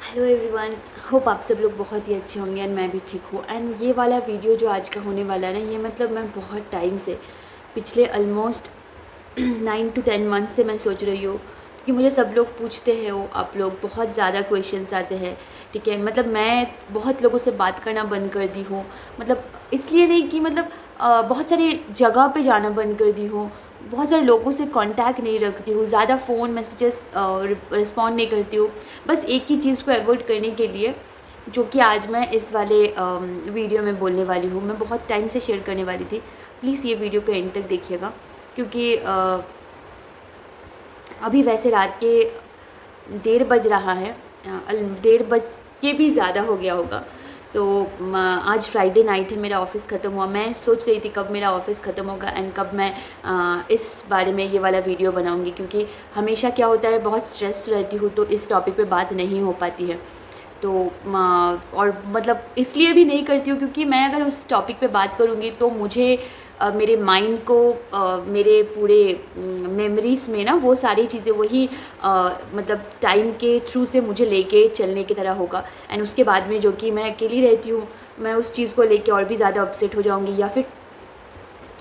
Hello everyone, hope आप सब लोग बहुत ही अच्छे होंगे एंड मैं भी ठीक हूँ। एंड ये वाला वीडियो जो आज का होने वाला है ना, ये मतलब मैं बहुत टाइम से पिछले ऑलमोस्ट 9 to 10 मंथ से मैं सोच रही हूँ, क्योंकि मुझे सब लोग पूछते हैं, वो आप लोग बहुत ज़्यादा क्वेश्चंस आते हैं। ठीक है, मतलब मैं बहुत लोगों से बात करना बंद कर दी हूँ। मतलब इसलिए नहीं कि मतलब बहुत सारी जगह पे जाना बंद कर दी हूँ, बहुत सारे लोगों से कांटेक्ट नहीं रखती हूँ, ज़्यादा फ़ोन मैसेजेस रिस्पॉन्ड नहीं करती हूँ, बस एक ही चीज़ को अवॉइड करने के लिए, जो कि आज मैं इस वाले वीडियो में बोलने वाली हूँ। मैं बहुत टाइम से शेयर करने वाली थी। प्लीज़ ये वीडियो को एंड तक देखिएगा, क्योंकि अभी वैसे रात के 1:30 बज रहा है, 1:30 बज के भी ज़्यादा हो गया होगा। तो आज फ्राइडे नाइट है, मेरा ऑफ़िस ख़त्म हुआ। मैं सोच रही थी कब मेरा ऑफ़िस ख़त्म होगा एंड कब मैं इस बारे में ये वाला वीडियो बनाऊंगी, क्योंकि हमेशा क्या होता है, बहुत स्ट्रेस रहती हूँ तो इस टॉपिक पे बात नहीं हो पाती है। तो और मतलब इसलिए भी नहीं करती हूँ क्योंकि मैं अगर उस टॉपिक पे बात करूँगी तो मुझे मेरे माइंड को मेरे पूरे मेमोरीज़ में ना वो सारी चीज़ें वही मतलब टाइम के थ्रू से मुझे लेके चलने की तरह होगा। एंड उसके बाद में जो कि मैं अकेली रहती हूँ, मैं उस चीज़ को लेके और भी ज़्यादा अपसेट हो जाऊँगी, या फिर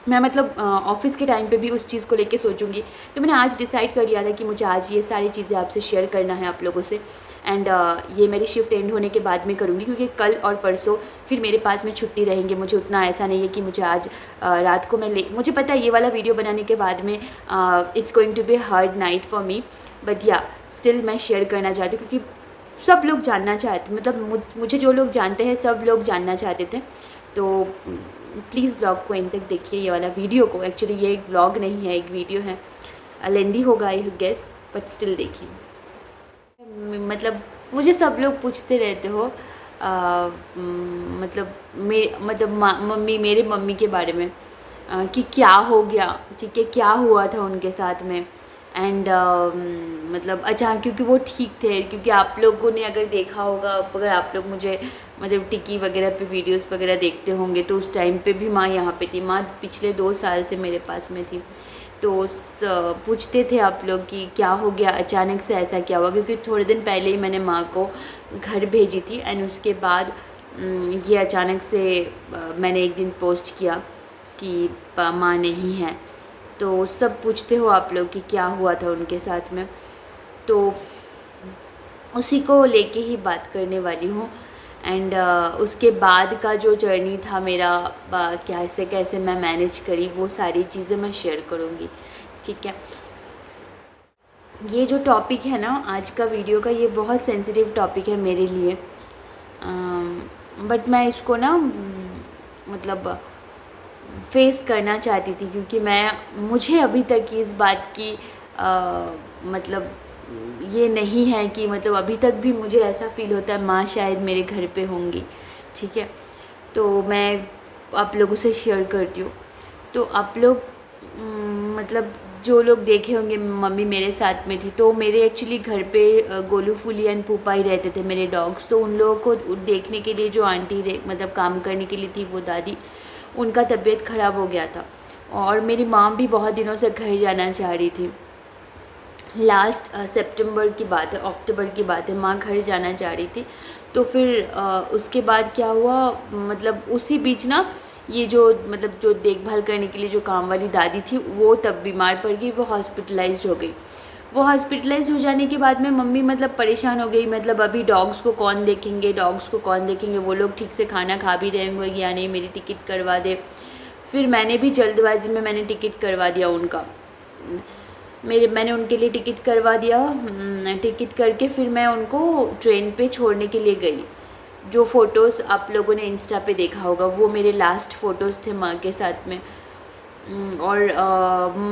मैं मतलब ऑफ़िस के टाइम पे भी उस चीज़ को लेके सोचूंगी। तो मैंने आज डिसाइड कर लिया था कि मुझे आज ये सारी चीज़ें आपसे शेयर करना है आप लोगों से। एंड ये मेरी शिफ्ट एंड होने के बाद में करूँगी, क्योंकि कल और परसों फिर मेरे पास में छुट्टी रहेंगे। मुझे उतना ऐसा नहीं है कि मुझे आज रात को मुझे पता है ये वाला वीडियो बनाने के बाद में it's going to be hard night for me, but yeah still मैं शेयर करना चाहती हूँ, क्योंकि सब लोग जानना चाहते, मतलब मुझे जो लोग जानते हैं सब लोग जानना चाहते थे। तो प्लीज़ ब्लॉग को एंड तक देखिए, ये वाला वीडियो को। एक्चुअली ये एक ब्लॉग नहीं है, एक वीडियो है, लेंदी होगा आई गेस, बट स्टिल देखिए। मतलब मुझे सब लोग पूछते रहते हो मतलब मम्मी, मेरे मम्मी के बारे में, कि क्या हो गया, ठीक है, क्या हुआ था उनके साथ में। एंड मतलब अच्छा, क्योंकि वो ठीक थे, क्योंकि आप लोगों ने अगर देखा होगा, अगर आप लोग मुझे मतलब टिकी वगैरह पे वीडियोस वगैरह देखते होंगे, तो उस टाइम पे भी माँ यहाँ पे थी। माँ पिछले 2 साल से मेरे पास में थी। तो पूछते थे आप लोग कि क्या हो गया, अचानक से ऐसा क्या हुआ, क्योंकि थोड़े दिन पहले ही मैंने माँ को घर भेजी थी। एंड उसके बाद ये अचानक से मैंने एक दिन पोस्ट किया कि माँ नहीं है। तो सब पूछते हो आप लोग कि क्या हुआ था उनके साथ में, तो उसी को लेके ही बात करने वाली हूँ। एंड उसके बाद का जो जर्नी था मेरा, कैसे कैसे मैं मैनेज करी, वो सारी चीज़ें मैं शेयर करूँगी, ठीक है। ये जो टॉपिक है ना आज का वीडियो का, ये बहुत सेंसिटिव टॉपिक है मेरे लिए, बट मैं इसको ना मतलब फेस करना चाहती थी, क्योंकि मुझे अभी तक इस बात की मतलब ये नहीं है कि मतलब अभी तक भी मुझे ऐसा फ़ील होता है माँ शायद मेरे घर पे होंगी, ठीक है। तो मैं आप लोगों से शेयर करती हूँ। तो आप लोग मतलब जो लोग देखे होंगे, मम्मी मेरे साथ में थी, तो मेरे एक्चुअली घर पे गोलू, फूली एंड पूपा ही रहते थे, मेरे डॉग्स। तो उन लोगों को देखने के लिए जो आंटी मतलब काम करने के लिए थी, वो दादी, उनका तबीयत ख़राब हो गया था। और मेरी माँ भी बहुत दिनों से घर जाना चाह रही थी। लास्ट सितंबर की बात है, अक्टूबर की बात है, माँ घर जाना चाह रही थी। तो फिर उसके बाद क्या हुआ, मतलब उसी बीच ना ये जो मतलब जो देखभाल करने के लिए जो काम वाली दादी थी, वो तब बीमार पड़ गई, वो हॉस्पिटलाइज्ड हो गई। वो हॉस्पिटलाइज हो जाने के बाद में मम्मी मतलब परेशान हो गई, मतलब अभी डॉग्स को कौन देखेंगे, डॉग्स को कौन देखेंगे, वो लोग ठीक से खाना खा भी रहे होंगे या नहीं, मेरी टिकट करवा दे। फिर मैंने भी जल्दबाजी में मैंने टिकट करवा दिया उनका, मैंने उनके लिए टिकट करवा दिया। टिकट करके फिर मैं उनको ट्रेन पे छोड़ने के लिए गई। जो फ़ोटोज़ आप लोगों ने इंस्टा पे देखा होगा, वो मेरे लास्ट फ़ोटोज़ थे माँ के साथ में। और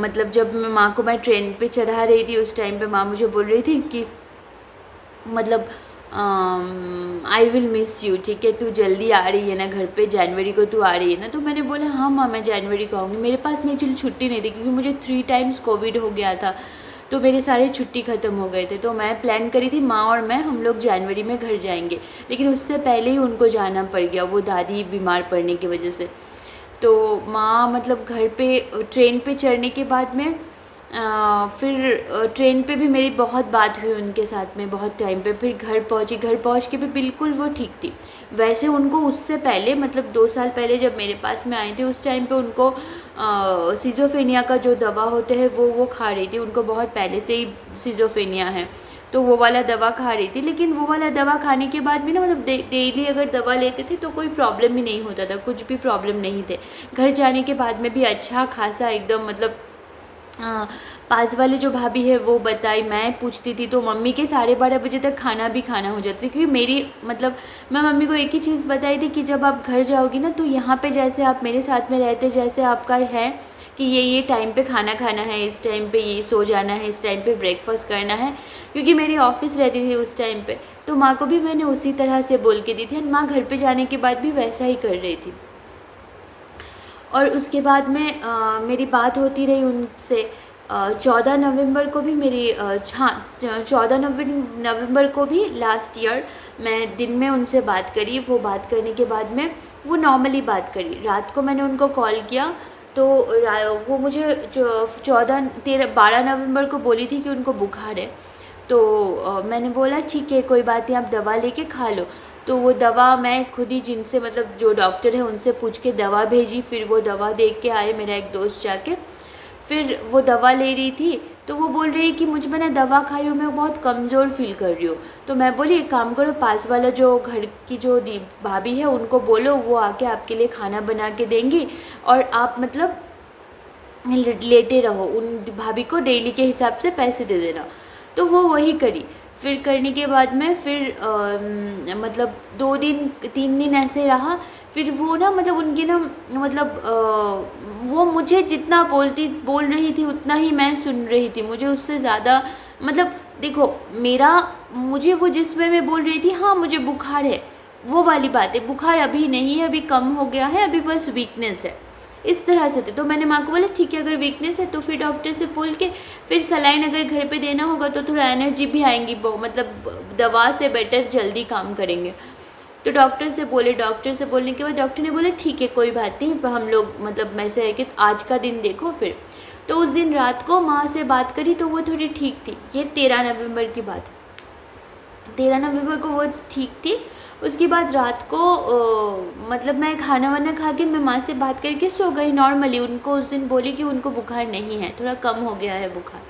मतलब जब माँ को मैं ट्रेन पे चढ़ा रही थी, उस टाइम पे माँ मुझे बोल रही थी कि मतलब आई विल मिस यू, ठीक है, तू जल्दी आ रही है ना घर पे, जनवरी को तू आ रही है ना। तो मैंने बोला हाँ माँ, मैं जनवरी को आऊँगी। मेरे पास में एक्चुअली छुट्टी नहीं थी, क्योंकि मुझे 3 टाइम्स कोविड हो गया था, तो मेरे सारे छुट्टी ख़त्म हो गए थे। तो मैं प्लान करी थी, माँ और मैं हम लोग जनवरी में घर जाएंगे, लेकिन उससे पहले ही उनको जाना पड़ गया, वो दादी बीमार पड़ने की वजह से। तो माँ मतलब घर पे ट्रेन पे चढ़ने के बाद में फिर ट्रेन पे भी मेरी बहुत बात हुई उनके साथ में बहुत टाइम पे। फिर घर पहुँची, घर पहुँच के भी बिल्कुल वो ठीक थी। वैसे उनको उससे पहले मतलब 2 साल पहले जब मेरे पास में आई थी उस टाइम पे उनको सिज़ोफ्रेनिया का जो दवा होते हैं वो खा रही थी। उनको बहुत पहले से ही सिज़ोफ्रेनिया है, तो वो वाला दवा खा रही थी। लेकिन वो वाला दवा खाने के बाद भी ना मतलब डेली अगर दवा लेते थे तो कोई प्रॉब्लम ही नहीं होता था, कुछ भी प्रॉब्लम नहीं थे। घर जाने के बाद में भी अच्छा खासा एकदम मतलब पास वाली जो भाभी है वो बताई, मैं पूछती थी तो मम्मी के 12:30 बजे तक खाना भी खाना हो जाता था। क्योंकि मेरी मतलब मैं मम्मी को एक ही चीज़ बताई थी कि जब आप घर जाओगी ना तो यहाँ पे जैसे आप मेरे साथ में रहते, जैसे आपका है कि ये टाइम पे खाना खाना है, इस टाइम पे ये सो जाना है, इस टाइम पे ब्रेकफास्ट करना है। क्योंकि मेरी ऑफ़िस रहती थी उस टाइम पे, तो माँ को भी मैंने उसी तरह से बोल के दी थी और माँ घर पे जाने के बाद भी वैसा ही कर रही थी। और उसके बाद में मेरी बात होती रही उनसे। 14 नवंबर को भी मेरी 14 नवंबर को भी लास्ट ईयर मैं दिन में उनसे बात करी। वो बात करने के बाद में वो नॉर्मली बात करी। रात को मैंने उनको कॉल किया तो वो मुझे 12 नवंबर को बोली थी कि उनको बुखार है। तो मैंने बोला ठीक है कोई बात नहीं, आप दवा लेके खा लो। तो वो दवा मैं खुद ही जिनसे मतलब जो डॉक्टर है उनसे पूछ के दवा भेजी। फिर वो दवा देख के आए मेरा एक दोस्त जाके। फिर वो दवा ले रही थी तो वो बोल रही है कि मुझ मैंने दवा खाई हूँ, मैं बहुत कमज़ोर फील कर रही हूँ। तो मैं बोली एक काम करो, पास वाला जो घर की जो भाभी है उनको बोलो, वो आके आपके लिए खाना बना के देंगी और आप मतलब लेटे रहो, उन भाभी को डेली के हिसाब से पैसे दे देना। तो वो वही करी। फिर करने के बाद में फिर मतलब 2 दिन 3 दिन ऐसे रहा। फिर वो ना मतलब उनकी ना मतलब वो मुझे जितना बोल रही थी उतना ही मैं सुन रही थी। मुझे उससे ज़्यादा मतलब देखो मुझे वो जिस वे में बोल रही थी, हाँ मुझे बुखार है, वो वाली बात है। बुखार अभी नहीं है, अभी कम हो गया है, अभी बस वीकनेस है, इस तरह से थे। तो मैंने माँ को बोला ठीक है अगर वीकनेस है तो फिर डॉक्टर से बोल के फिर सलाइन अगर घर पे देना होगा तो थोड़ा एनर्जी भी आएंगी, मतलब दवा से बेटर जल्दी काम करेंगे। तो डॉक्टर से बोलने के बाद डॉक्टर ने बोला ठीक है कोई बात नहीं, हम लोग मतलब मैं से है कि आज का दिन देखो। फिर तो उस दिन रात को माँ से बात करी तो वो थोड़ी ठीक थी। ये 13 नवंबर की बात है। 13 नवंबर को वो ठीक थी। उसके बाद रात को मतलब मैं खाना वाना खा के मैं माँ से बात करके सो गई नॉर्मली। उनको उस दिन बोली कि उनको बुखार नहीं है, थोड़ा कम हो गया है बुखार।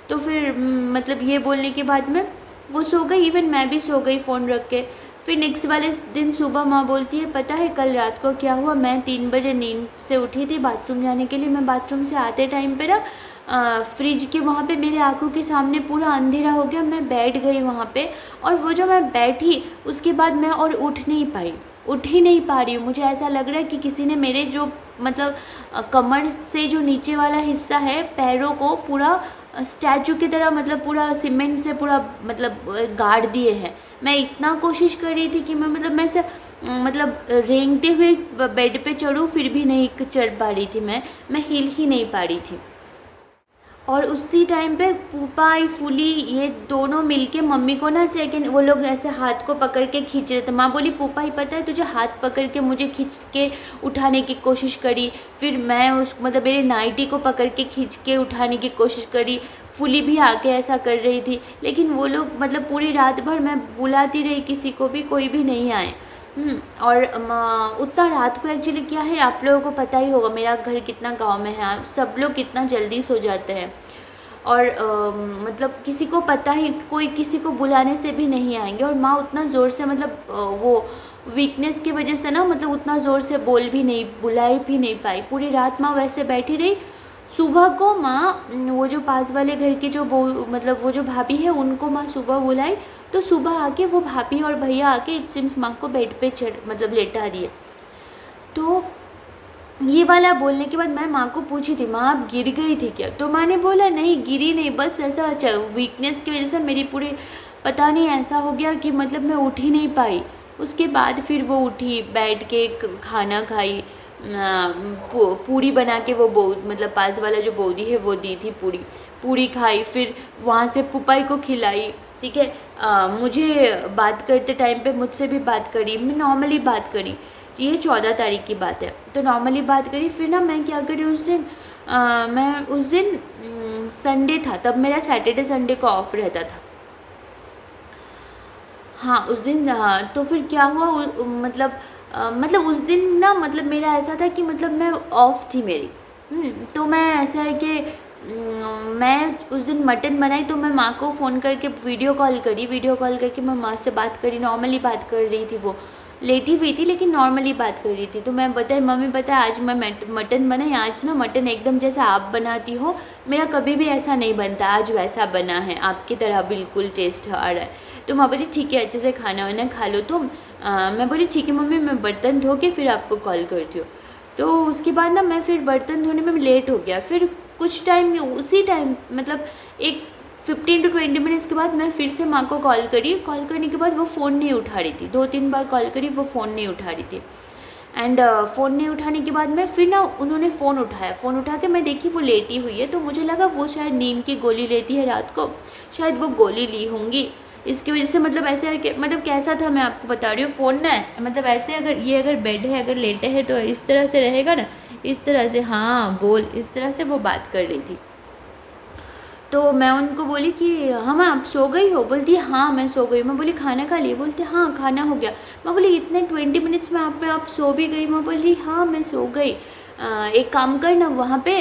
तो फिर मतलब ये बोलने के बाद में वो सो गई, इवन मैं भी सो गई फ़ोन रख के। फिर नेक्स्ट वाले दिन सुबह माँ बोलती है पता है कल रात को क्या हुआ, मैं 3 बजे नींद से उठी थी बाथरूम जाने के लिए। मैं बाथरूम से आते टाइम पे ना फ्रिज के वहाँ पे मेरे आँखों के सामने पूरा अंधेरा हो गया। मैं बैठ गई वहाँ पे और वो जो मैं बैठी उसके बाद मैं और उठ ही नहीं पा रही हूँ। मुझे ऐसा लग रहा है कि किसी ने मेरे जो मतलब कमर से जो नीचे वाला हिस्सा है पैरों को पूरा स्टैचू की तरह मतलब पूरा सीमेंट से पूरा मतलब गाड़ दिए हैं। मैं इतना कोशिश कर रही थी कि मैं से मतलब रेंगते हुए बेड पे चढ़ूँ फिर भी नहीं चढ़ पा रही थी। मैं हिल ही नहीं पा रही थी। और उसी टाइम पे पुपाई फूली ये दोनों मिलके मम्मी को ना सेकंड वो लोग ऐसे हाथ को पकड़ के खींच रहे थे। माँ बोली पुपाई पता है तुझे, हाथ पकड़ के मुझे खींच के उठाने की कोशिश करी। फिर मैं उस मतलब मेरे नाइटी को पकड़ के खींच के उठाने की कोशिश करी। फूली भी आके ऐसा कर रही थी। लेकिन वो लोग मतलब पूरी रात भर मैं बुलाती रही किसी को भी, कोई भी नहीं आए। और उतना रात को एक्चुअली क्या है आप लोगों को पता ही होगा मेरा घर कितना गांव में है, आप सब लोग कितना जल्दी सो जाते हैं। और मतलब किसी को पता ही कोई किसी को बुलाने से भी नहीं आएंगे। और माँ उतना ज़ोर से मतलब वो वीकनेस की वजह से ना मतलब उतना ज़ोर से बुलाई भी नहीं पाई। पूरी रात माँ वैसे बैठी रही। सुबह को माँ वो जो पास वाले घर की जो मतलब वो जो भाभी है उनको माँ सुबह बुलाई। तो सुबह आके वो भाभी और भैया आके इट सिम्स माँ को बेड पे मतलब लेटा दिए। तो ये वाला बोलने के बाद मैं माँ को पूछी थी माँ आप गिर गई थी क्या? तो माँ ने बोला नहीं गिरी नहीं, बस ऐसा वीकनेस की वजह से मेरी पूरी पता नहीं ऐसा हो गया कि मतलब मैं उठ ही नहीं पाई। उसके बाद फिर वो उठी, बैठ के खाना खाई, पूरी बना के वो मतलब पास वाला जो बौदी है वो दी थी पूरी खाई। फिर वहाँ से पुपाई को खिलाई। ठीक है, मुझे बात करते टाइम पे मुझसे भी बात करी, मैं नॉर्मली बात करी। ये 14 तारीख की बात है। तो नॉर्मली बात करी। फिर ना मैं क्या करी उस दिन मैं उस दिन संडे था, तब मेरा सैटरडे संडे को ऑफ रहता था। हाँ, उस दिन तो फिर क्या हुआ मतलब उस दिन ना मतलब मेरा ऐसा था कि मतलब मैं ऑफ थी मेरी। तो मैं ऐसा है कि मैं उस दिन मटन बनाई, तो मैं माँ को फ़ोन करके वीडियो कॉल करी, वीडियो कॉल करके मैं माँ से बात करी, नॉर्मली बात कर रही थी। वो लेटी हुई थी लेकिन नॉर्मली बात कर रही थी। तो मैं बताई, मम्मी पता है आज मैं मटन बनाई, आज ना मटन एकदम जैसा आप बनाती हो, मेरा कभी भी ऐसा नहीं बनता, आज वैसा बना है, आपकी तरह बिल्कुल टेस्ट आ रहा है। तो माँ बोली ठीक है, अच्छे से खाना वाना खा लो तुम। मैं बोली ठीक है मम्मी, मैं बर्तन धो के फिर आपको कॉल करती हूँ। तो उसके बाद ना मैं फिर बर्तन धोने में लेट हो गया। फिर कुछ टाइम उसी टाइम मतलब एक 15 to 20 मिनट्स के बाद मैं फिर से माँ को कॉल करी। कॉल करने के बाद वो फ़ोन नहीं उठा रही थी, 2-3 बार कॉल करी, वो फ़ोन नहीं उठा रही थी। एंड फ़ोन नहीं उठाने के बाद में फिर ना उन्होंने फ़ोन उठाया। फ़ोन उठा के मैं देखी वो लेटी हुई है, तो मुझे लगा वो शायद नींद की गोली लेती है रात को, शायद वो गोली ली होंगी, इसकी वजह से मतलब ऐसे है कि मतलब कैसा था मैं आपको बता रही हूँ। फ़ोन ना मतलब ऐसे अगर बेड है, अगर लेटे है तो इस तरह से रहेगा ना, इस तरह से, हाँ बोल, इस तरह से वो बात कर रही थी। तो मैं उनको बोली कि हाँ माँ आप सो गई हो? बोलती है हाँ मैं सो गई। मैं बोली खाना खा लिया? बोलती हाँ खाना हो गया। मैं बोली इतने 20 मिनट्स में आप सो भी गई? मैं बोली हाँ मैं सो गई। एक काम कर ना, वहाँ पे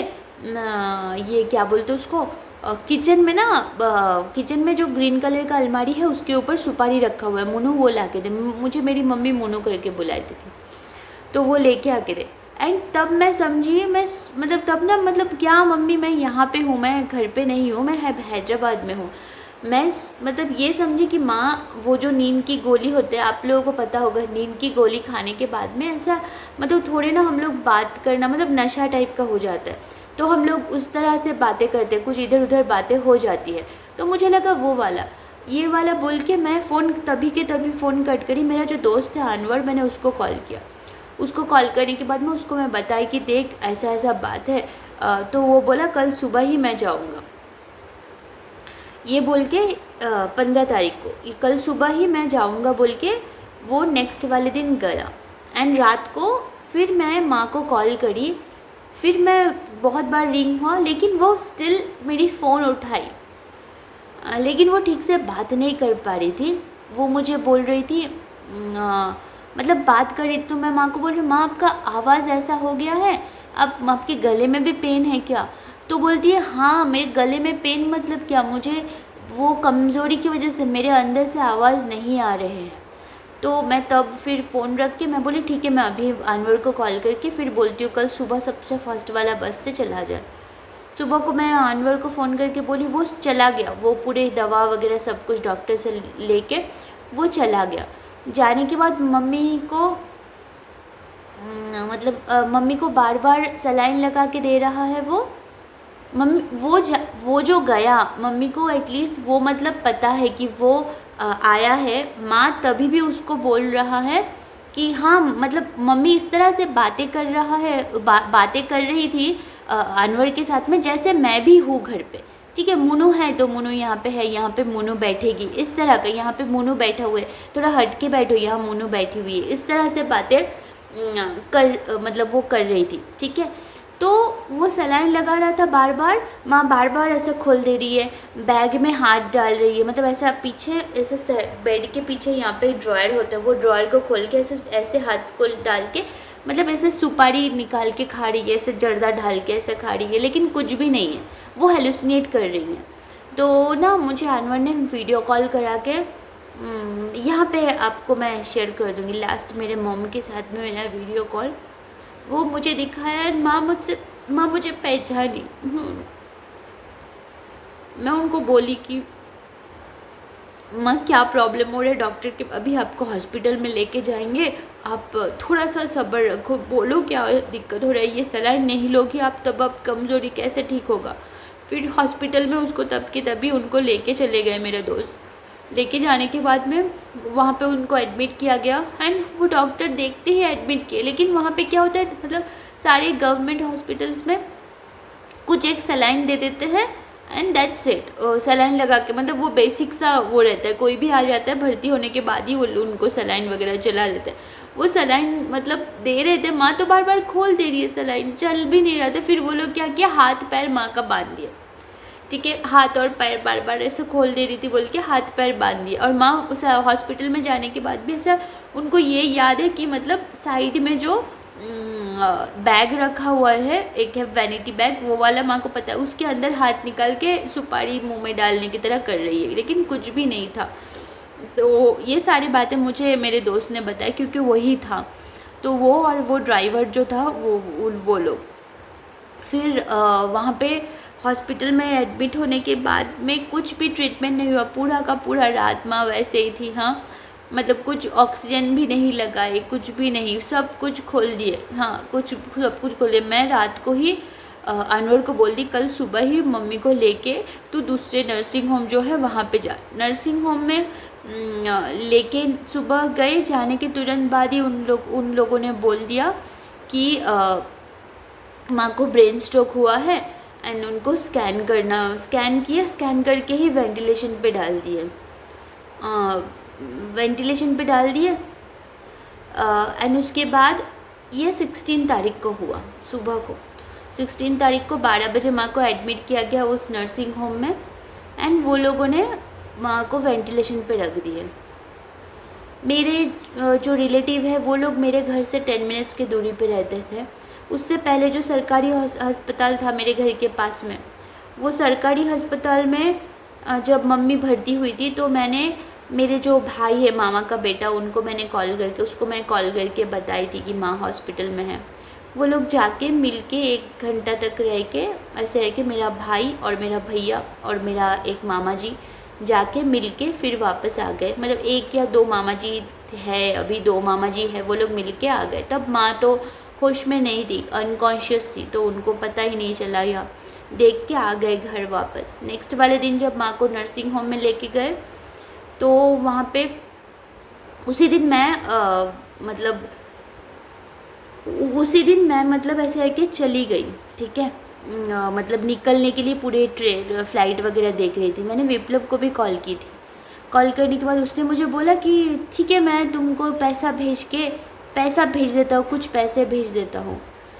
ये क्या बोलते उसको, किचन में ना, किचन में जो ग्रीन कलर का अलमारी है उसके ऊपर सुपारी रखा हुआ है, मुनू वो ला के दे। मुझे मेरी मम्मी मुनू करके बुलाती थी, तो वो लेके आके दे। एंड तब मैं समझी, मैं मतलब तब ना मतलब क्या मम्मी मैं यहाँ पे हूँ, मैं घर पे नहीं हूँ, मैं हैदराबाद में हूँ। मैं मतलब ये समझी कि माँ वो जो नींद की गोली होते हैं, आप लोगों को पता होगा, नींद की गोली खाने के बाद में ऐसा मतलब थोड़े ना हम लोग बात करना मतलब नशा टाइप का हो जाता है, तो हम लोग उस तरह से बातें करते हैं, कुछ इधर उधर बातें हो जाती है। तो मुझे लगा वो वाला, ये वाला बोल के मैं फ़ोन तभी के तभी फ़ोन कट करी। मेरा जो दोस्त है अनवर, मैंने उसको कॉल किया। उसको कॉल करने के बाद में उसको मैं बताई कि देख ऐसा ऐसा बात है। तो वो बोला कल सुबह ही मैं जाऊँगा, ये बोल के 15 तारीख को, कल सुबह ही मैं जाऊँगा बोल के वो नेक्स्ट वाले दिन गया। एंड रात को फिर मैं माँ को कॉल करी, फिर मैं बहुत बार रिंग हुआ लेकिन वो स्टिल मेरी फ़ोन उठाई, लेकिन वो ठीक से बात नहीं कर पा रही थी। वो मुझे बोल रही थी मतलब बात करी, तो मैं माँ को बोल रही माँ आपका आवाज़ ऐसा हो गया है, अब आपके गले में भी पेन है क्या? तो बोलती है हाँ मेरे गले में पेन मतलब क्या, मुझे वो कमज़ोरी की वजह से मेरे अंदर से आवाज़ नहीं आ रहे हैं। तो मैं तब फिर फ़ोन रख के मैं बोली ठीक है, मैं अभी अनवर को कॉल करके फिर बोलती हूँ कल सुबह सबसे फर्स्ट वाला बस से चला जाए। सुबह को मैं अनवर को फ़ोन करके बोली, वो चला गया, वो पूरे दवा वगैरह सब कुछ डॉक्टर से लेके वो चला गया। जाने के बाद मम्मी को मतलब मम्मी को बार बार सलाइन लगा के दे रहा है वो। मम्मी वो जो गया, मम्मी को एटलीस्ट वो मतलब पता है कि वो आया है। माँ तभी भी उसको बोल रहा है कि हाँ मतलब मम्मी इस तरह से बातें कर रहा है, बातें कर रही थी अनवर के साथ में जैसे मैं भी हूँ घर पे। ठीक है, मुनू है तो मुनू यहाँ पे है, यहाँ पे मुनू बैठेगी, इस तरह का, यहाँ पे मुनू बैठा हुआ है, थोड़ा हट के बैठो, यहाँ मुनू बैठी हुई है, इस तरह से बातें मतलब वो कर रही थी। ठीक है, तो वो सलाइन लगा रहा था बार बार, माँ बार बार ऐसे खोल दे रही है, बैग में हाथ डाल रही है, मतलब ऐसा पीछे ऐसे बेड के पीछे यहाँ पे ड्रॉयर होता है, वो ड्रॉयर को खोल के ऐसे ऐसे हाथ को डाल के मतलब ऐसे सुपारी निकाल के खा रही है, ऐसे जर्दा ढाल के ऐसे खा रही है, लेकिन कुछ भी नहीं है, वो हेलुसिनेट कर रही है। तो ना मुझे अनवर ने वीडियो कॉल करा के यहाँ पे आपको मैं शेयर कर दूँगी, लास्ट मेरे मॉम के साथ में मेरा वीडियो कॉल वो मुझे दिखाया। माँ मुझे पहचानी। मैं उनको बोली कि माँ क्या प्रॉब्लम हो रहा है, डॉक्टर के अभी आपको हॉस्पिटल में लेके जाएंगे, आप थोड़ा सा सब्र रखो, बोलो क्या दिक्कत हो रहा है, ये सलाइन नहीं लोगी आप तब आप कमज़ोरी कैसे ठीक होगा। फिर हॉस्पिटल में उसको तब के तभी उनको लेके चले गए मेरे दोस्त। लेके जाने के बाद में वहाँ पे उनको एडमिट किया गया एंड वो डॉक्टर देखते ही एडमिट किए। लेकिन वहाँ पे क्या होता है मतलब सारे गवर्नमेंट हॉस्पिटल्स में कुछ एक सलाइन दे देते हैं एंड दैट्स इट। सलाइन लगा के मतलब वो बेसिक सा वो रहता है, कोई भी आ जाता है भर्ती होने के बाद ही वो उनको सलाइन वगैरह चला देते हैं। वो सलाइन मतलब दे रहे थे, माँ तो बार बार खोल दे रही है सलाइन, चल भी नहीं रहा था। फिर वो लोग क्या किया, हाथ पैर माँ का बांध दिया, ठीक है, हाथ और पैर बार बार ऐसे खोल दे रही थी बोल के हाथ पैर बांध दिए। और माँ उस हॉस्पिटल में जाने के बाद भी ऐसा उनको ये याद है कि मतलब साइड में जो बैग रखा हुआ है, एक है वैनिटी बैग, वो वाला माँ को पता है, उसके अंदर हाथ निकाल के सुपारी मुंह में डालने की तरह कर रही है, लेकिन कुछ भी नहीं था। तो ये सारी बातें मुझे मेरे दोस्त ने बताई क्योंकि वही था। तो वो और वो ड्राइवर जो था वो लोग फिर वहाँ पे हॉस्पिटल में एडमिट होने के बाद में कुछ भी ट्रीटमेंट नहीं हुआ, पूरा का पूरा रात माँ वैसे ही थी। हाँ, मतलब कुछ ऑक्सीजन भी नहीं लगाए, कुछ भी नहीं, सब कुछ खोल दिए। हाँ, सब कुछ खोल दिए। मैं रात को ही अनवर को बोल दी कल सुबह ही मम्मी को लेके तू दूसरे नर्सिंग होम जो है वहाँ पे जा। नर्सिंग होम में लेके सुबह गए, जाने के तुरंत बाद ही उन लोगों ने बोल दिया कि माँ को ब्रेन स्ट्रोक हुआ है एंड उनको स्कैन करना। स्कैन किया, स्कैन करके ही वेंटिलेशन पे डाल दिए, वेंटिलेशन पे डाल दिए। एंड उसके बाद ये 16 तारीख को हुआ, सुबह को 16 तारीख को 12 बजे माँ को एडमिट किया गया उस नर्सिंग होम में। एंड वो लोगों ने माँ को वेंटिलेशन पे रख दिए। मेरे जो रिलेटिव है वो लोग मेरे घर से 10 मिनट्स की दूरी पे रहते थे। उससे पहले जो सरकारी अस्पताल था मेरे घर के पास में, वो सरकारी अस्पताल में जब मम्मी भर्ती हुई थी तो मैंने, मेरे जो भाई है मामा का बेटा, उनको मैंने कॉल करके, उसको मैं कॉल करके बताई थी कि माँ हॉस्पिटल में है। वो लोग जाके मिल के 1 घंटा तक रह के, ऐसे है कि मेरा भाई और मेरा भैया और मेरा एक मामा जी जाके मिल के फिर वापस आ गए। मतलब 1 या 2 मामा जी है, अभी 2 मामा जी है, वो लोग मिल के आ गए। तब माँ तो होश में नहीं थी, अनकॉन्शियस थी, तो उनको पता ही नहीं चला या देख के आ गए घर वापस। नेक्स्ट वाले दिन जब माँ को नर्सिंग होम में लेके गए तो वहाँ पे उसी दिन मैं मतलब ऐसे है कि चली गई, ठीक है। मतलब निकलने के लिए पूरे फ्लाइट वगैरह देख रही थी। मैंने विप्लव को भी कॉल की थी। कॉल करने के बाद उसने मुझे बोला कि ठीक है, मैं तुमको पैसा भेज देता हूँ, कुछ पैसे भेज देता हूँ।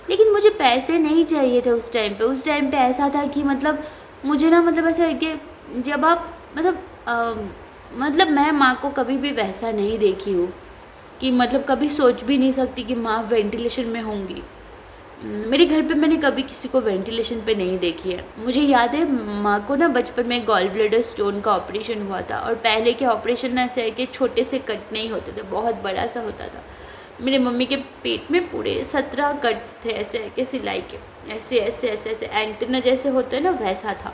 लेकिन मुझे पैसे नहीं चाहिए थे उस टाइम पे। उस टाइम पे ऐसा था कि मतलब मुझे ना, मतलब ऐसा है कि जब आप मतलब मैं माँ को कभी भी वैसा नहीं देखी हूँ कि मतलब कभी सोच भी नहीं सकती कि माँ वेंटिलेशन में होंगी। मेरे घर पे मैंने कभी किसी को वेंटिलेशन पे नहीं देखी है। मुझे याद है माँ को ना बचपन में गॉल ब्लैडर स्टोन का ऑपरेशन हुआ था, और पहले के ऑपरेशन ना ऐसे है कि छोटे से कट नहीं होते थे, बहुत बड़ा सा होता था। मेरे मम्मी के पेट में पूरे 17 कट्स थे, ऐसे है कि सिलाई के, ऐसे ऐसे ऐसे ऐसे एंटेना जैसे होते हैं ना, वैसा था।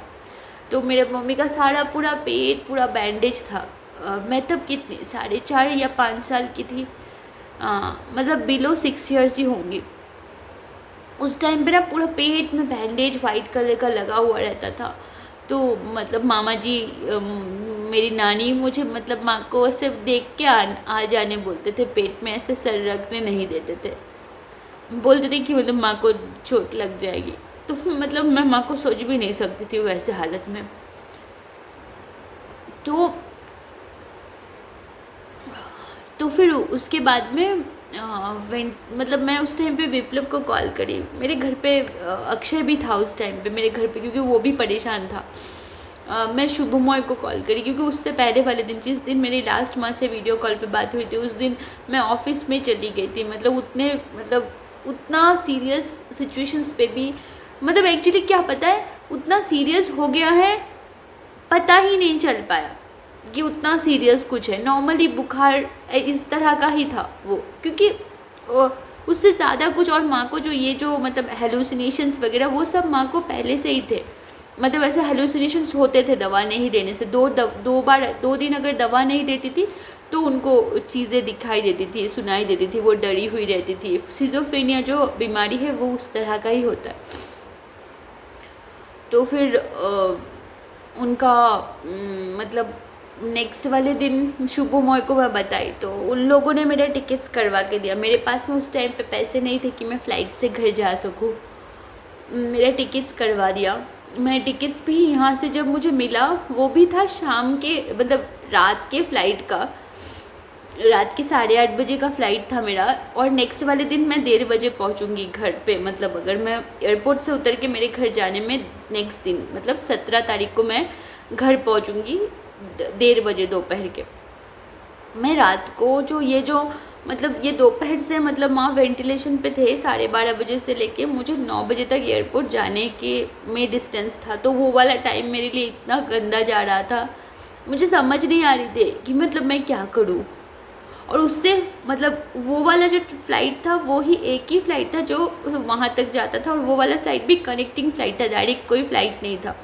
तो मेरे मम्मी का सारा पूरा पेट पूरा बैंडेज था। मैं तब कितनी 4.5 या 5 साल की थी, मतलब बिलो 6 ईयर्स ही होंगी। उस टाइम पे ना पूरा पेट में बैंडेज वाइट कलर का लगा हुआ रहता था। तो मतलब मामा जी, मेरी नानी मुझे, मतलब माँ को ऐसे देख के आ जाने बोलते थे, पेट में ऐसे सर रखने नहीं देते थे, बोलते थे कि मतलब माँ को चोट लग जाएगी। तो मतलब मैं माँ को सोच भी नहीं सकती थी वैसे हालत में। तो फिर उसके बाद में मतलब मैं उस टाइम पे विप्लव को कॉल करी। मेरे घर पे अक्षय भी था उस टाइम पे मेरे घर पे, क्योंकि वो भी परेशान था। मैं शुभमोय को कॉल करी, क्योंकि उससे पहले वाले दिन, जिस दिन मेरी लास्ट माँ से वीडियो कॉल पे बात हुई थी, उस दिन मैं ऑफिस में चली गई थी। मतलब उतना सीरियस सिचुएशंस पे भी, मतलब एक्चुअली क्या पता है, उतना सीरियस हो गया है, पता ही नहीं चल पाया कि उतना सीरियस कुछ है। नॉर्मली बुखार इस तरह का ही था वो, क्योंकि उससे ज़्यादा कुछ। और माँ को जो ये जो मतलब हेलुसिनेशंस वगैरह, वो सब माँ को पहले से ही थे। मतलब ऐसे हेलुसिनेशंस होते थे दवा नहीं लेने से। 2 दिन अगर दवा नहीं लेती थी तो उनको चीज़ें दिखाई देती थी, सुनाई देती थी, वो डरी हुई रहती थी। सिजोफ्रेनिया जो बीमारी है वो उस तरह का ही होता है। तो फिर उनका मतलब नेक्स्ट वाले दिन शुभमोय को मैं बताई तो उन लोगों ने मेरे टिकट्स करवा के दिया। मेरे पास में उस टाइम पे पैसे नहीं थे कि मैं फ़्लाइट से घर जा सकूँ। मेरे टिकट्स करवा दिया। मैं टिकट्स भी यहाँ से जब मुझे मिला, वो भी था शाम के, मतलब रात के फ़्लाइट का। रात के 8:30 बजे का फ़्लाइट था मेरा, और नेक्स्ट वाले दिन मैं 1:30 बजे पहुंचूंगी घर पे। मतलब अगर मैं एयरपोर्ट से उतर के मेरे घर जाने में नेक्स्ट दिन मतलब 17 तारीख को मैं घर पहुंचूंगी 1:30 बजे दोपहर के। मैं रात को जो मतलब ये दोपहर से मतलब वहाँ वेंटिलेशन पे थे 12:30 बजे से लेके मुझे 9 बजे तक एयरपोर्ट जाने के में डिस्टेंस था। तो वो वाला टाइम मेरे लिए इतना गंदा जा रहा था, मुझे समझ नहीं आ रही थी कि मतलब मैं क्या करूँ। और उससे मतलब वो वाला जो फ़्लाइट था वो ही एक ही फ़्लाइट था जो वहाँ तक जाता था, और वो वाला फ़्लाइट भी कनेक्टिंग फ़्लाइट था, डायरेक्ट कोई फ़्लाइट नहीं था।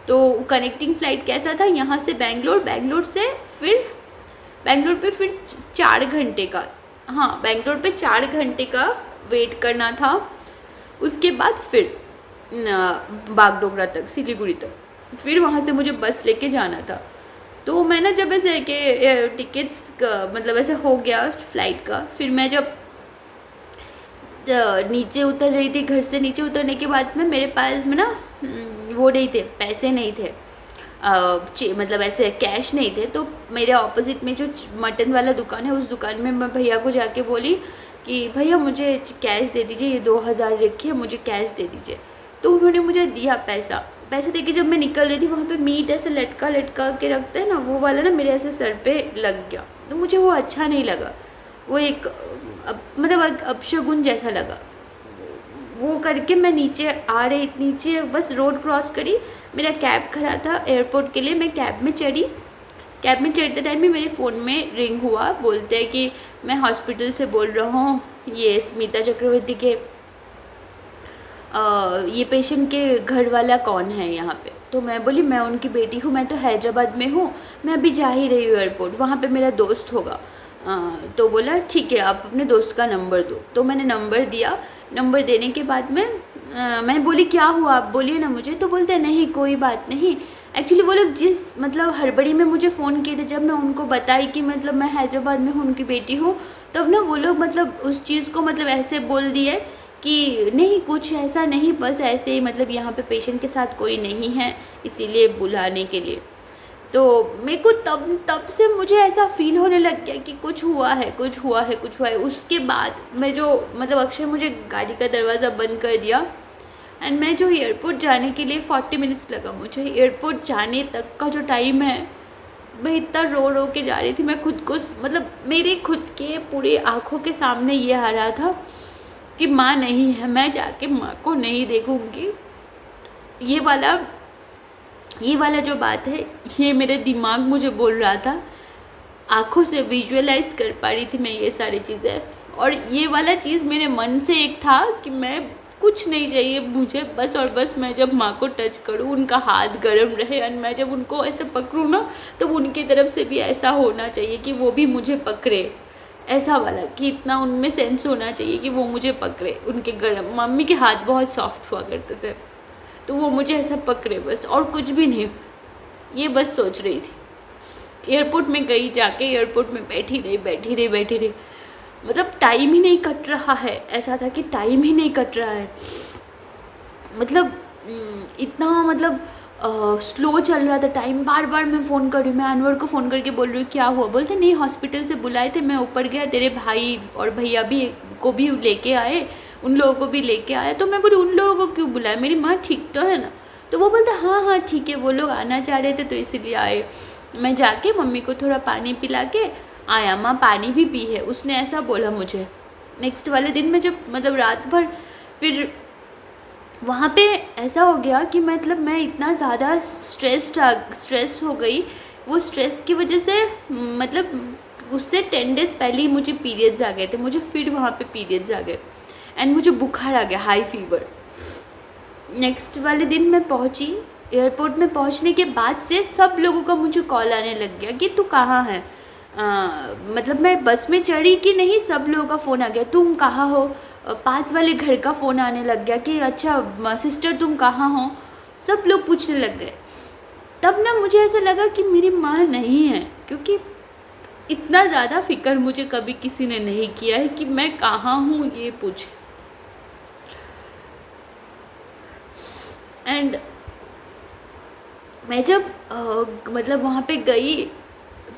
तो कनेक्टिंग फ़्लाइट कैसा था, यहाँ से बैंगलोर से फिर बैंगलोर पे फिर 4 घंटे का, हाँ बैंगलोर पे 4 घंटे का वेट करना था। उसके बाद फिर बागडोगरा तक, सिलीगुड़ी तक, फिर वहाँ से मुझे बस लेके जाना था। तो मैं ना जब ऐसे कि टिकट्स का मतलब ऐसे हो गया फ़्लाइट का, फिर मैं जब नीचे उतर रही थी, घर से नीचे उतरने के बाद में मेरे पास में ना वो नहीं थे, पैसे नहीं थे, मतलब ऐसे कैश नहीं थे। तो मेरे ऑपोजिट में जो मटन वाला दुकान है, उस दुकान में मैं भैया को जाके बोली कि भैया मुझे कैश दे दीजिए, ये 2000 रखिए, मुझे कैश दे दीजिए। तो उन्होंने मुझे दिया पैसे दे के जब मैं निकल रही थी, वहाँ पे मीट ऐसे लटका के रखते हैं ना, वो वाला ना मेरे ऐसे सर पे लग गया। तो मुझे वो अच्छा नहीं लगा, वो एक मतलब अपशगुन जैसा लगा। वो करके मैं नीचे बस रोड क्रॉस करी, मेरा कैब खड़ा था एयरपोर्ट के लिए, मैं कैब में चढ़ते टाइम में मेरे फ़ोन में रिंग हुआ, बोलते हैं कि मैं हॉस्पिटल से बोल रहा हूँ, ये स्मिता चक्रवर्ती के ये पेशेंट के घर वाला कौन है यहाँ पे। तो मैं बोली मैं उनकी बेटी हूँ, मैं तो हैदराबाद में हूँ, मैं अभी जा ही रही हूँ एयरपोर्ट, वहाँ पे मेरा दोस्त होगा। तो बोला ठीक है आप अपने दोस्त का नंबर दो। तो मैंने नंबर दिया, नंबर देने के बाद में मैं बोली क्या हुआ आप बोलिए ना मुझे। तो बोलते हैं नहीं कोई बात नहीं। एक्चुअली वो लोग जिस मतलब हड़बड़ी में मुझे फ़ोन किए थे, जब मैं उनको बताई कि मतलब मैं हैदराबाद में हूँ, उनकी बेटी हूँ, तब ना वो लोग मतलब उस चीज़ को मतलब ऐसे बोल दिए कि नहीं कुछ ऐसा नहीं, बस ऐसे ही मतलब यहाँ पे पेशेंट के साथ कोई नहीं है इसीलिए बुलाने के लिए। तो मेरे को तब से मुझे ऐसा फील होने लग गया कि कुछ हुआ है। उसके बाद मैं जो मतलब अक्षय मुझे गाड़ी का दरवाज़ा बंद कर दिया, एंड मैं जो एयरपोर्ट जाने के लिए 40 मिनट्स लगा मुझे, एयरपोर्ट जाने तक का जो टाइम है, मैं इतना रो के जा रही थी। मैं खुद को मतलब मेरे खुद के पूरे आँखों के सामने ये आ रहा था कि माँ नहीं है, मैं जाके माँ को नहीं देखूँगी। ये वाला जो बात है, ये मेरे दिमाग मुझे बोल रहा था, आँखों से विजुअलाइज कर पा रही थी मैं ये सारी चीज़ें। और ये वाला चीज़ मेरे मन से एक था कि मैं कुछ नहीं चाहिए मुझे, बस और बस मैं जब माँ को टच करूँ, उनका हाथ गर्म रहे, और मैं जब उनको ऐसे पकड़ूँ ना, तो उनकी तरफ से भी ऐसा होना चाहिए कि वो भी मुझे पकड़े, ऐसा वाला कि इतना उनमें सेंस होना चाहिए कि वो मुझे पकड़े। उनके गर्म, मम्मी के हाथ बहुत सॉफ्ट हुआ करते थे, तो वो मुझे ऐसा पकड़े बस, और कुछ भी नहीं। ये बस सोच रही थी। एयरपोर्ट में गई, जाके एयरपोर्ट में बैठी रही, मतलब टाइम ही नहीं कट रहा है। ऐसा था कि टाइम ही नहीं कट रहा है, मतलब इतना मतलब स्लो चल रहा था टाइम। बार बार मैं फ़ोन कर रही हूँ, मैं अनवर को फ़ोन करके बोल रही हूँ क्या हुआ। बोलते नहीं हॉस्पिटल से बुलाए थे, मैं ऊपर गया, तेरे भाई और भैया भी को भी लेके आए, उन लोगों को भी लेके आया। तो मैं बोली उन लोगों को क्यों बुलाया, मेरी माँ ठीक तो है ना। तो वो बोलता हाँ ठीक है, वो लोग आना चाह रहे थे तो इसीलिए आए। मैं जाके मम्मी को थोड़ा पानी पिला के आया, माँ पानी भी पी है, उसने ऐसा बोला मुझे। नेक्स्ट वाले दिन में जब मतलब रात भर फिर वहाँ पे ऐसा हो गया कि मतलब मैं इतना ज़्यादा स्ट्रेस हो गई। वो स्ट्रेस की वजह से मतलब उससे 10 डेज़ पहले ही मुझे पीरियड्स आ गए थे, मुझे फिर वहाँ पे पीरियड्स आ गए, एंड मुझे बुखार आ गया, हाई फीवर। नेक्स्ट वाले दिन मैं पहुँची, एयरपोर्ट में पहुँचने के बाद से सब लोगों का मुझे कॉल आने लग गया कि तू कहाँ है। मतलब मैं बस में चढ़ी कि नहीं, सब लोगों का फ़ोन आ गया, तुम कहाँ हो। पास वाले घर का फ़ोन आने लग गया कि अच्छा सिस्टर तुम कहाँ हो, सब लोग पूछने लग गए। तब ना मुझे ऐसा लगा कि मेरी माँ नहीं है, क्योंकि इतना ज़्यादा फिक्र मुझे कभी किसी ने नहीं किया है कि मैं कहाँ हूँ ये पूछे। एंड मैं जब मतलब वहाँ पे गई,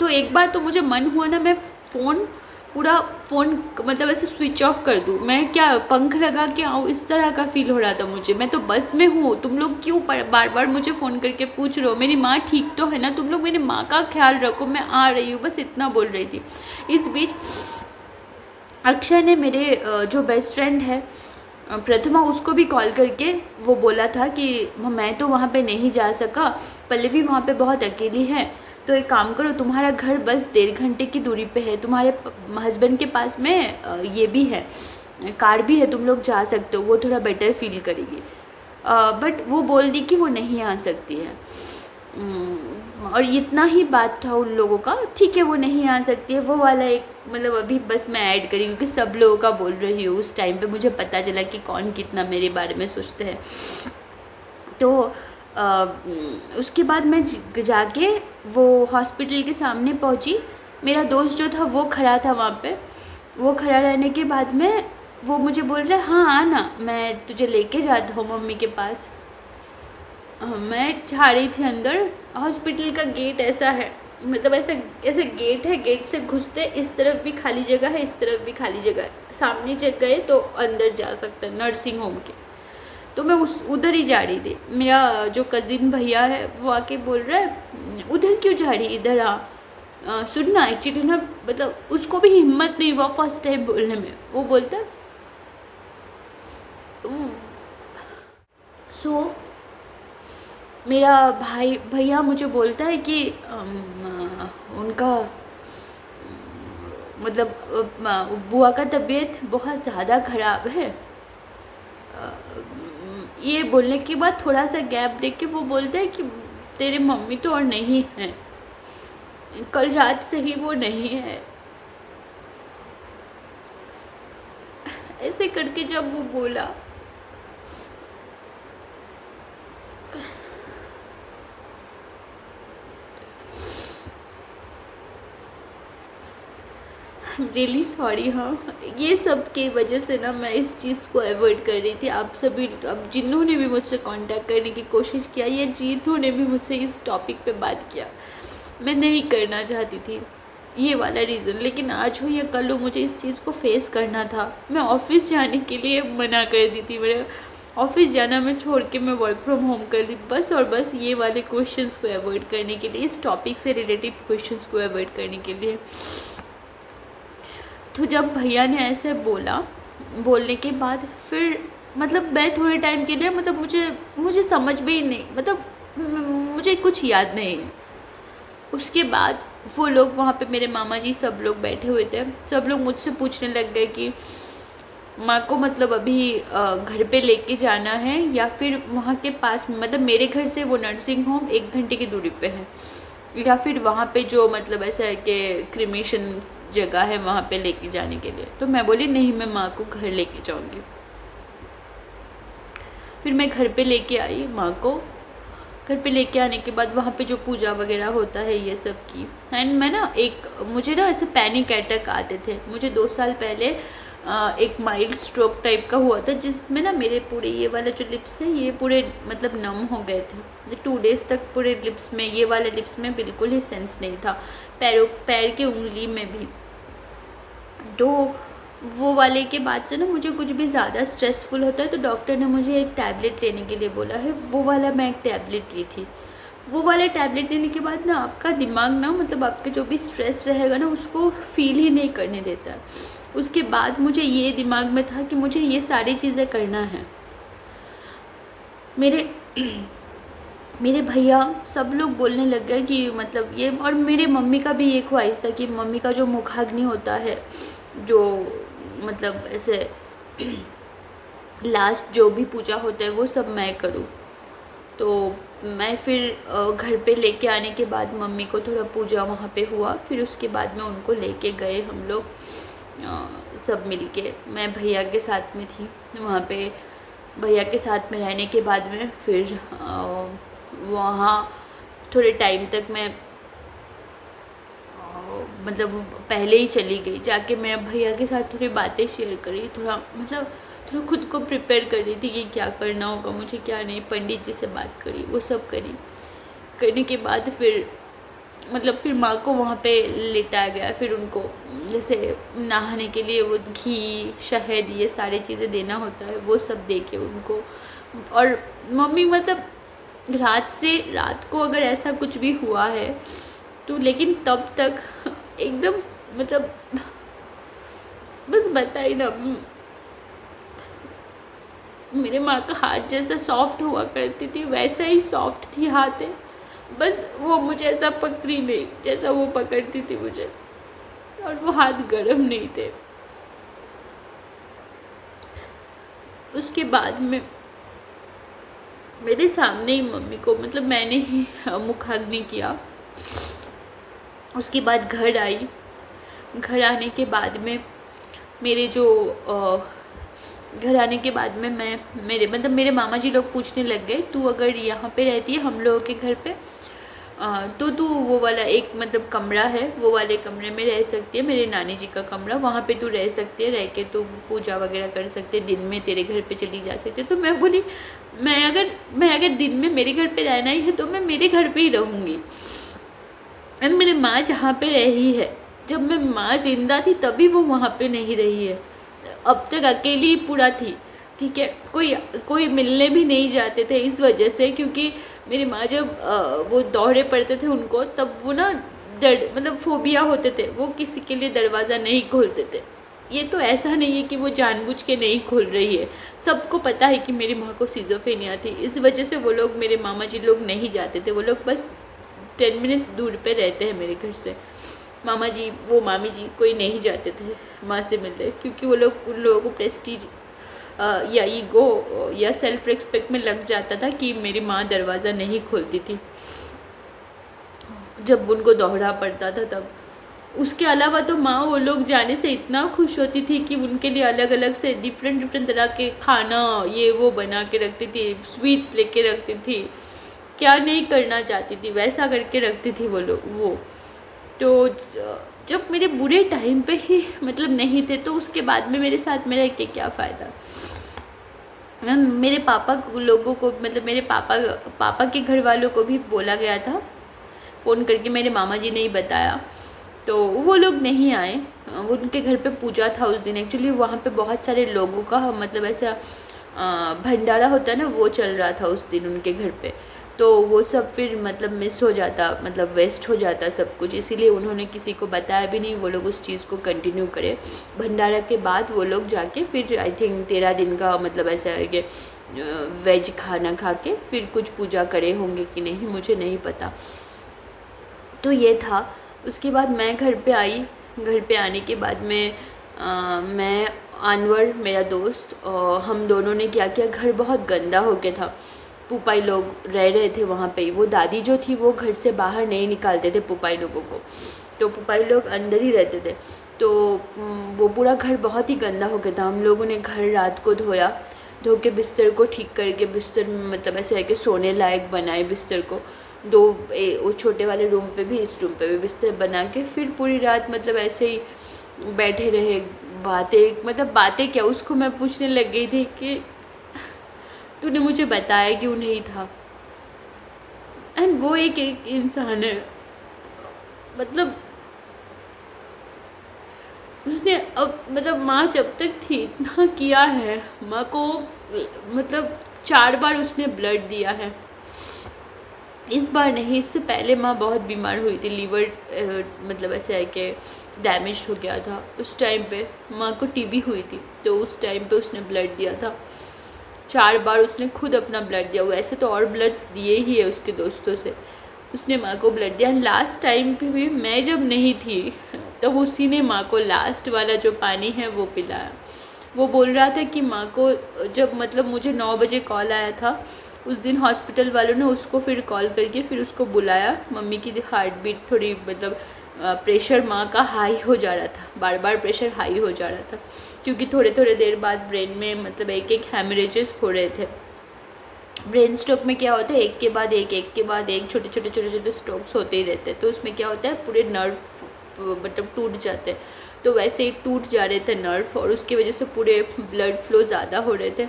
तो एक बार तो मुझे मन हुआ ना, मैं फ़ोन पूरा फ़ोन मतलब ऐसे स्विच ऑफ कर दूँ, मैं क्या पंख लगा के आऊँ, इस तरह का फ़ील हो रहा था मुझे। मैं तो बस में हूँ, तुम लोग क्यों बार बार मुझे फ़ोन करके पूछ रहे हो मेरी माँ ठीक तो है ना, तुम लोग मेरी माँ का ख्याल रखो, मैं आ रही हूँ, बस इतना बोल रही थी। इस बीच अक्षय ने मेरे जो बेस्ट फ्रेंड है प्रथमा, उसको भी कॉल करके वो बोला था कि मैं तो वहाँ पे नहीं जा सका, पल्लवी वहाँ पे बहुत अकेली है, तो एक काम करो, तुम्हारा घर बस 1.5 घंटे की दूरी पे है, तुम्हारे हस्बैंड के पास में ये भी है, कार भी है, तुम लोग जा सकते हो, वो थोड़ा बेटर फील करेगी। बट वो बोल दी कि वो नहीं आ सकती है। और इतना ही बात था उन लोगों का, ठीक है वो नहीं आ सकती है, वो वाला एक मतलब अभी बस मैं ऐड करी क्योंकि सब लोगों का बोल रही हूँ, उस टाइम पे मुझे पता चला कि कौन कितना मेरे बारे में सोचते हैं। तो उसके बाद मैं जाके वो हॉस्पिटल के सामने पहुँची, मेरा दोस्त जो था वो खड़ा था वहाँ पे, वो खड़ा रहने के बाद में वो मुझे बोल रहा है हाँ आना, मैं तुझे लेके जाता हूँ मम्मी के पास। मैं जा रही थी अंदर, हॉस्पिटल का गेट ऐसा है, मतलब ऐसा ऐसे गेट है, गेट से घुसते इस तरफ भी खाली जगह है, इस तरफ भी खाली जगह है, सामने जग गए तो अंदर जा सकते हैं नर्सिंग होम के। तो मैं उधर ही जा रही थी, मेरा जो कज़िन भैया है वो आके बोल रहा है उधर क्यों जा रही, इधर आ सुनना, एक्चुअली ना मतलब उसको भी हिम्मत नहीं हुआ फर्स्ट टाइम बोलने में, वो बोलता सो मेरा भाई भैया मुझे बोलता है कि उनका मतलब बुआ का तबीयत बहुत ज़्यादा ख़राब है। ये बोलने के बाद थोड़ा सा गैप देख के वो बोलता है कि तेरे मम्मी तो और नहीं है, कल रात से ही वो नहीं है। ऐसे करके जब वो बोला रियली सॉरी। हाँ, ये सब की वजह से ना मैं इस चीज़ को अवॉइड कर रही थी। आप सभी, अब जिन्होंने भी मुझसे कांटेक्ट करने की कोशिश किया या जिन्होंने भी मुझसे इस टॉपिक पे बात किया, मैं नहीं करना चाहती थी, ये वाला रीज़न। लेकिन आज हो या कल हो मुझे इस चीज़ को फेस करना था। मैं ऑफिस जाने के लिए मना कर दी थी, मेरा ऑफिस जाना मैं छोड़ के मैं वर्क फ्रॉम होम कर ली, बस और बस ये वाले क्वेश्चंस को अवॉइड करने के लिए, इस टॉपिक से रिलेटेड क्वेश्चंस को अवॉइड करने के लिए। तो जब भैया ने ऐसे बोला, बोलने के बाद फिर मतलब मैं थोड़े टाइम के लिए मतलब मुझे समझ में ही नहीं, मतलब मुझे कुछ याद नहीं है। उसके बाद वो लोग वहाँ पे, मेरे मामा जी सब लोग बैठे हुए थे, सब लोग मुझसे पूछने लग गए कि माँ को मतलब अभी घर पे लेके जाना है या फिर वहाँ के पास में, मतलब मेरे घर से वो नर्सिंग होम 1 घंटे की दूरी पे है, या फिर वहाँ पे जो मतलब ऐसा है कि क्रिमेशन जगह है वहाँ पे लेके जाने के लिए। तो मैं बोली नहीं, मैं माँ को घर लेके जाऊँगी। फिर मैं घर पे लेके आई माँ को। घर पे लेके आने के बाद वहाँ पे जो पूजा वगैरह होता है ये सब की, एंड मैं ना मुझे ना ऐसे पैनिक अटैक आते थे। मुझे 2 साल पहले एक माइल्ड स्ट्रोक टाइप का हुआ था, जिसमें ना मेरे पूरे ये वाला जो लिप्स है ये पूरे मतलब नम हो गए थे। 2 डेज़ तक पूरे लिप्स में, ये वाले लिप्स में बिल्कुल ही सेंस नहीं था, पैर के उंगली में भी। तो वो वाले के बाद से ना मुझे कुछ भी ज़्यादा स्ट्रेसफुल होता है तो डॉक्टर ने मुझे एक टैबलेट लेने के लिए बोला है। वो वाला मैं एक टैबलेट ली थी। वो वाला टैबलेट लेने के बाद ना आपका दिमाग ना मतलब आपके जो भी स्ट्रेस रहेगा ना उसको फील ही नहीं करने देता है। उसके बाद मुझे ये दिमाग में था कि मुझे ये सारी चीज़ें करना है। मेरे मेरे भैया सब लोग बोलने लग गए कि मतलब ये, और मेरे मम्मी का भी ये ख्वाहिश था कि मम्मी का जो मुखाग्नि होता है, जो मतलब ऐसे लास्ट जो भी पूजा होता है वो सब मैं करूँ। तो मैं फिर घर पे लेके आने के बाद मम्मी को थोड़ा पूजा वहाँ पे हुआ, फिर उसके बाद में उनको लेके गए हम लोग सब मिलके। मैं भैया के साथ में थी वहाँ पे। भैया के साथ में रहने के बाद में फिर वहाँ थोड़े टाइम तक मैं मतलब पहले ही चली गई, जाके मैं भैया के साथ थोड़ी बातें शेयर करी, थोड़ा मतलब थोड़ा खुद को प्रिपेयर कर रही थी कि क्या करना होगा मुझे क्या नहीं। पंडित जी से बात करी, वो सब करी। करने के बाद फिर मतलब फिर माँ को वहाँ पे लेटाया गया, फिर उनको जैसे नहाने के लिए वो घी शहद ये सारी चीज़ें देना होता है, वो सब दे के उनको। और मम्मी मतलब रात को अगर ऐसा कुछ भी हुआ है तो, लेकिन तब तक एकदम मतलब बस बताई ना, मेरे माँ का हाथ जैसा सॉफ्ट हुआ करती थी वैसा ही सॉफ्ट थी हाथें, बस वो मुझे ऐसा पकड़ी नहीं जैसा वो पकड़ती थी मुझे, और वो हाथ गर्म नहीं थे। उसके बाद में मेरे सामने ही मम्मी को मतलब मैंने ही मुखाग्नि किया। उसके बाद घर आई, घर आने के बाद में मेरे जो घर आने के बाद में मेरे मामा जी लोग पूछने लग गए, तू अगर यहाँ पे रहती है हम लोगों के घर पे तो तू वो वाला एक मतलब कमरा है, वो वाले कमरे में रह सकती है, मेरे नानी जी का कमरा, वहाँ पे तू रह सकती है, रह के तू पूजा वगैरह कर सकते, दिन में तेरे घर पे चली जा सकती है। तो मैं बोली मैं अगर दिन में मेरे घर पे रहना ही है तो मैं मेरे घर पे ही रहूँगी। एंड मेरी माँ जहाँ पे रही है, जब मैं माँ जिंदा थी तभी वो वहाँ पे नहीं रही है, अब तक अकेली पूरा थी, ठीक है। कोई मिलने भी नहीं जाते थे इस वजह से, क्योंकि मेरी माँ जब वो दौरे पड़ते थे उनको, तब वो ना डर मतलब फोबिया होते थे, वो किसी के लिए दरवाज़ा नहीं खोलते थे। ये तो ऐसा नहीं है कि वो जानबूझ के नहीं खोल रही है, सबको पता है कि मेरी माँ को सिज़ोफ्रेनिया थी, इस वजह से वो लोग मेरे मामा जी लोग नहीं जाते थे, वो लोग बस 10 मिनट्स दूर पे रहते हैं मेरे घर से। मामा जी वो मामी जी कोई नहीं जाते थे माँ से मिलने, क्योंकि वो लोग उन लोगों को प्रेस्टीज या ईगो या सेल्फ रिस्पेक्ट में लग जाता था कि मेरी माँ दरवाज़ा नहीं खोलती थी जब उनको दोहरा पड़ता था तब। उसके अलावा तो माँ वो लोग जाने से इतना खुश होती थी कि उनके लिए अलग अलग से डिफरेंट तरह के खाना ये वो बना के रखती थी, स्वीट्स लेके रखती थी, क्या नहीं करना चाहती थी वैसा करके रखती थी वो लोग वो। तो जब मेरे बुरे टाइम पे ही मतलब नहीं थे तो उसके बाद में मेरे साथ में रह के क्या फ़ायदा। मेरे पापा लोगों को मतलब मेरे पापा के घर वालों को भी बोला गया था फ़ोन करके, मेरे मामा जी ने ही बताया, तो वो लोग नहीं आए। उनके घर पे पूजा था उस दिन, एक्चुअली वहाँ पे बहुत सारे लोगों का मतलब ऐसा भंडारा होता है ना, वो चल रहा था उस दिन उनके घर पे, तो वो सब फिर मतलब मिस हो जाता, मतलब वेस्ट हो जाता सब कुछ, इसीलिए उन्होंने किसी को बताया भी नहीं, वो लोग उस चीज़ को कंटिन्यू करे। भंडारा के बाद वो लोग जाके फिर आई थिंक 13 दिन का मतलब ऐसा है कि वेज खाना खा के फिर कुछ पूजा करे होंगे कि नहीं मुझे नहीं पता। तो ये था। उसके बाद मैं घर पे आई, घर पे आने के बाद में मैं अनवर मेरा दोस्त हम दोनों ने क्या किया, घर बहुत गंदा हो गया था, पुपाई लोग रह रहे थे वहाँ पे। वो दादी जो थी वो घर से बाहर नहीं निकालते थे पुपाई लोगों को, तो पुपाई लोग अंदर ही रहते थे, तो वो पूरा घर बहुत ही गंदा हो गया था। हम लोगों ने घर रात को धोया, धो के बिस्तर को ठीक करके बिस्तर मतलब ऐसे है कि सोने लायक बनाए बिस्तर को, वो छोटे वाले रूम पे भी इस रूम पे भी बिस्तर बना के फिर पूरी रात मतलब ऐसे ही बैठे रहे, बातें क्या, उसको मैं पूछने लग गई थी कि तूने मुझे बताया क्यों नहीं था। एंड वो एक इंसान है, मतलब उसने अब मतलब माँ जब तक थी इतना किया है, माँ को मतलब 4 बार उसने ब्लड दिया है, इस बार नहीं, इससे पहले माँ बहुत बीमार हुई थी, लीवर मतलब ऐसे है कि डैमेज हो गया था, उस टाइम पे माँ को टीबी हुई थी, तो उस टाइम पे उसने ब्लड दिया था 4 बार, उसने खुद अपना ब्लड दिया। वैसे तो और ब्लड्स दिए ही है उसके दोस्तों से, उसने माँ को ब्लड दिया। लास्ट टाइम पे भी मैं जब नहीं थी तब उसी ने माँ को लास्ट वाला जो पानी है वो पिलाया। वो बोल रहा था कि माँ को जब मतलब मुझे 9 बजे कॉल आया था उस दिन, हॉस्पिटल वालों ने उसको फिर कॉल करके फिर उसको बुलाया, मम्मी की हार्ट बीट थोड़ी मतलब प्रेशर माँ का हाई हो जा रहा था, बार बार प्रेशर हाई हो जा रहा था, क्योंकि थोड़े थोड़े देर बाद ब्रेन में मतलब एक हेमरेजेस हो रहे थे। ब्रेन स्ट्रोक में क्या होता है, एक के बाद एक छोटे छोटे स्ट्रोक्स होते ही रहते हैं, तो उसमें क्या होता है पूरे नर्व मतलब टूट जाते हैं, तो वैसे ही टूट जा रहे थे नर्व, और उसकी वजह से पूरे ब्लड फ्लो ज़्यादा हो रहे थे।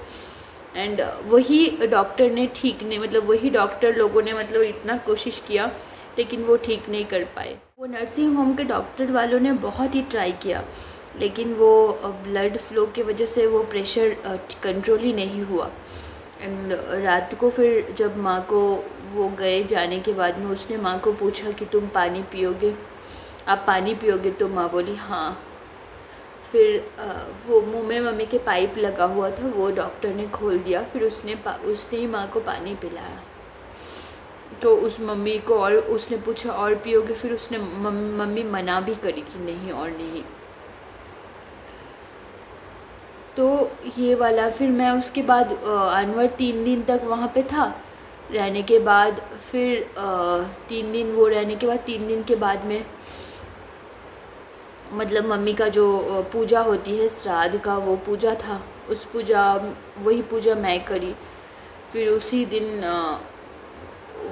एंड वही डॉक्टर ने मतलब वही डॉक्टर लोगों ने मतलब इतना कोशिश किया लेकिन वो ठीक नहीं कर पाए। वो नर्सिंग होम के डॉक्टर वालों ने बहुत ही ट्राई किया, लेकिन वो ब्लड फ्लो की वजह से वो प्रेशर कंट्रोल ही नहीं हुआ। एंड रात को फिर जब माँ को वो गए जाने के बाद में उसने माँ को पूछा कि तुम पानी पियोगे, आप पानी पियोगे? तो माँ बोली हाँ। फिर वो मुंह में मम्मी के पाइप लगा हुआ था, वो डॉक्टर ने खोल दिया, फिर उसने ही माँ को पानी पिलाया। तो उस मम्मी को, और उसने पूछा और पियोगे? फिर उसने मम्मी मना भी करी कि नहीं और नहीं। तो ये वाला फिर मैं उसके बाद अनवर 3 दिन तक वहाँ पे था। रहने के बाद फिर 3 दिन वो रहने के बाद 3 दिन के बाद में मतलब मम्मी का जो पूजा होती है श्राद्ध का, वो पूजा था। वही पूजा मैं करी। फिर उसी दिन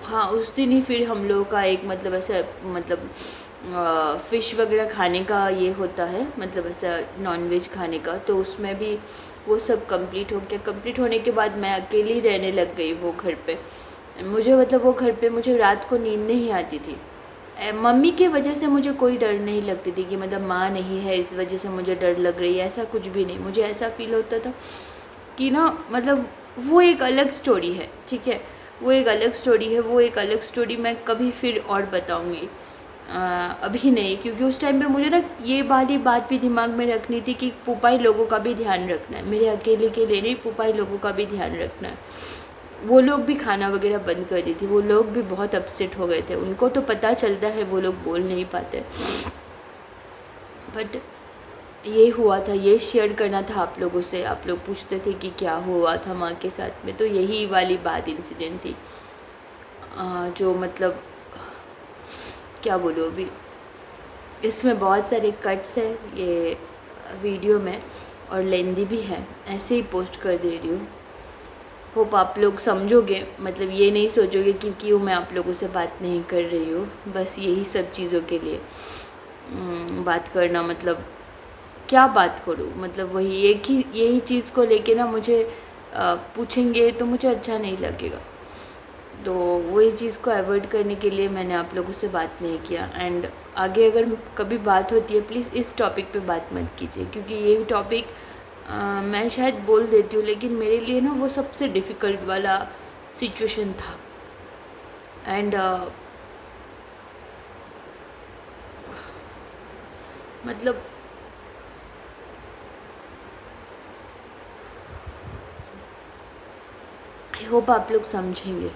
हाँ उस दिन ही फिर हम लोगों का एक मतलब ऐसा मतलब फ़िश वगैरह खाने का ये होता है, मतलब ऐसा नॉनवेज खाने का। तो उसमें भी वो सब कंप्लीट हो गया। कंप्लीट होने के बाद मैं अकेली रहने लग गई वो घर पे। मुझे मतलब वो घर पे मुझे रात को नींद नहीं आती थी। मम्मी के वजह से मुझे कोई डर नहीं लगती थी कि मतलब माँ नहीं है इस वजह से मुझे डर लग रही है, ऐसा कुछ भी नहीं। मुझे ऐसा फ़ील होता था कि ना मतलब वो एक अलग स्टोरी है, ठीक है, वो एक अलग स्टोरी है। वो एक अलग स्टोरी मैं कभी फिर और बताऊँगी, अभी नहीं, क्योंकि उस टाइम पे मुझे ना ये वाली बात भी दिमाग में रखनी थी कि पुपाई लोगों का भी ध्यान रखना है, मेरे अकेले के लिए नहीं, पुपाई लोगों का भी ध्यान रखना है। वो लोग भी खाना वगैरह बंद कर दी थी, वो लोग भी बहुत अपसेट हो गए थे। उनको तो पता चलता है, वो लोग बोल नहीं पाते, बट ये हुआ था, ये शेयर करना था आप लोगों से। आप लोग पूछते थे कि क्या हुआ था माँ के साथ में, तो यही वाली बात इंसिडेंट थी। जो मतलब क्या बोलूँ अभी, इसमें बहुत सारे कट्स हैं ये वीडियो में, और लेंदी भी है, ऐसे ही पोस्ट कर दे रही हूँ। होप आप लोग समझोगे, मतलब ये नहीं सोचोगे कि क्यों मैं आप लोगों से बात नहीं कर रही हूँ। बस यही सब चीज़ों के लिए बात करना, मतलब क्या बात करूँ, मतलब वही एक ही यही चीज़ को लेके ना मुझे पूछेंगे तो मुझे अच्छा नहीं लगेगा। तो वही चीज़ को अवॉइड करने के लिए मैंने आप लोगों से बात नहीं किया। एंड आगे अगर कभी बात होती है प्लीज़ इस टॉपिक पे बात मत कीजिए, क्योंकि ये टॉपिक मैं शायद बोल देती हूँ, लेकिन मेरे लिए ना वो सबसे डिफ़िकल्ट वाला सिचुएशन था। एंड मतलब आई होप आप लोग समझेंगे।